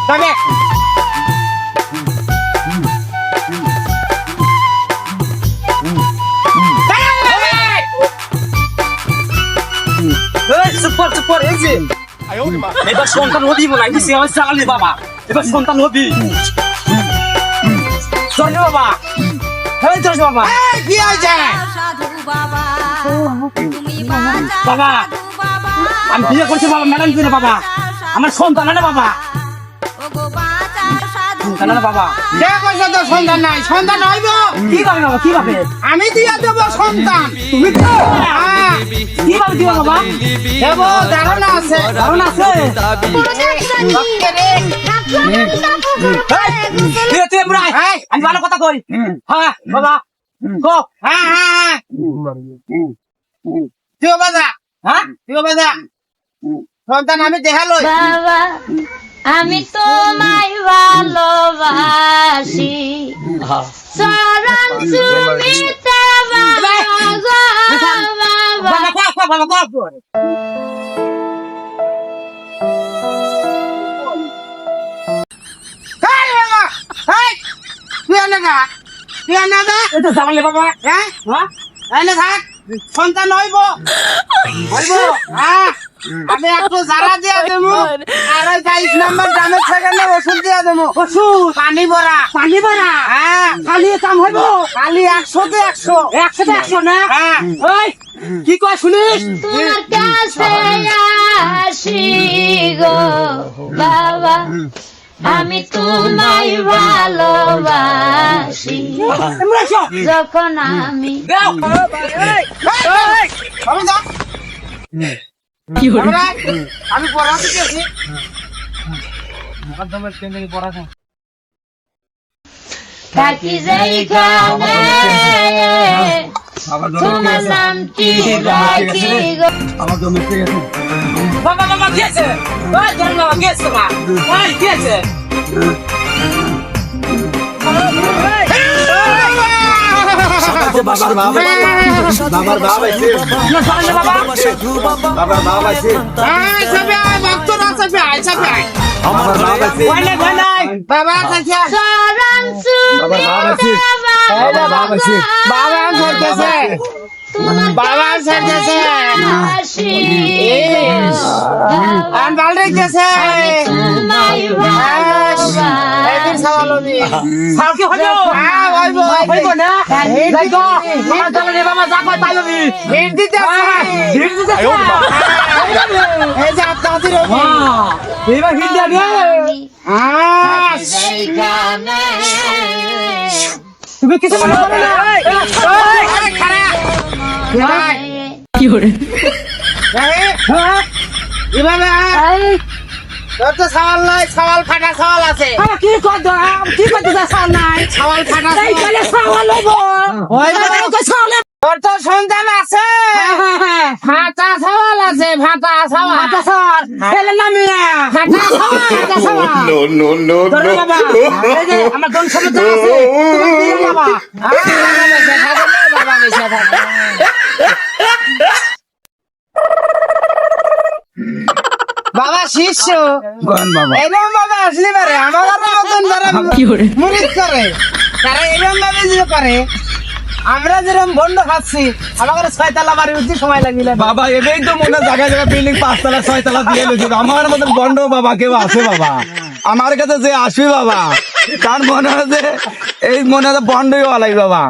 তবে সুপার এই যে এবার সন্তান হবি বলাই দিছি আমার চালালি বাবা এবার সন্তান হবি চল বাবা এই চল বাবা কি হয়েছে বাবা আমি বিয়ে করছি বাবা ম্যাডাম দিলে বাবা আমার সন্তান না বাবা সন্তান না বাবা দেখো তো সন্তান নাই সন্তান হইব কিভাবে বাবা কিভাবে আমি দিয়ে দেব সন্তান তুমি কিভাবে দিবা বাবা দেব ধারণা আছে আমি ভালো কথা কই হ্যাঁ বাবা গো হ্যাঁ তুই বাজা হ্যাঁ তুই বাজা সন্তান আমি দেখালো বাবা আমি তোমায় ভালোবাসি চরণ চুমিতে বাবা গো বাবা সন্তান হইব আমি একটু জ্বালা দিয়া দেবো আর ওই 22 নম্বর দামের সেখানে ওষুধ দিয়া দেবো ওষুধ পানি ভরা হ্যাঁ খালি কাম হইব খালি 100 তে 100 না হ্যাঁ ওই কি কয় শুনিস তোমার কাছে আসি গো বাবা আমি তোমায় ভালোবাসি যখন আমি আমি পড়াতে গেছি থাকি যেইখানে তোমার নামটি রাখি গো বাবা বাবা গেছে ওই ধর বাবা গেছে মা ওই গেছে বাবার বাবা আছে বাবার বাবা আছে এই সবে আয় ভক্ত না সবে আয় আমার বাবা আছে ওইলে ভাই বাবা কাছে চরণ চুমিতে বাবা আছে বাবা ধরতেছে বাবা ধরতেছে আসি আর বাল রেখেছে তোমায় ভালোবাসি এইদিন সাওয়ালবি সাও কি হলো হ্যাঁ হইব না এই তো আমার জানে বাবা যা কই তাই হবি হিট দিতে এই যে আপনাদের এবার হিট দেবে যেইখানে তুমি কিছু মনে করো না আরে খারা কি হরে এভাবে তোর তো সওয়াল নাই সওয়াল ফাটা সওয়াল আছে কি করতে সওয়াল নাই সওয়াল ফাটা সওয়াল তোর তো সন্তান আছে ফাটা সওয়াল আছে ফাটা সওয়াল ছেলে নামি ফাটা সওয়াল নো বাবা এই যে আমার দন সমস্যা আছে তুমি বাবা বাবা বেশা থাকে বাবা শিষ্য বাবা এরকম ভাবে আসলে পারে আমার মতন যারা মুরিদ করে তারা এরকম ভাবে যে করে আমরা যেরকম বন্ড খাচ্ছি আমাদের 6 তলা বাড়ি উঠতে সময় লাগিল বাবা এটাই তো মনে জায়গায় জায়গায় বিল্ডিং 5 তলা 6 তলা দিয়ে লইছে আমার মতন বন্ড বাবা কেউ আছে বাবা আমার কাছে যে আসবে বাবা তার মনে হয় যে এই মনে হয় বন্ডই ওয়ালাই বাবা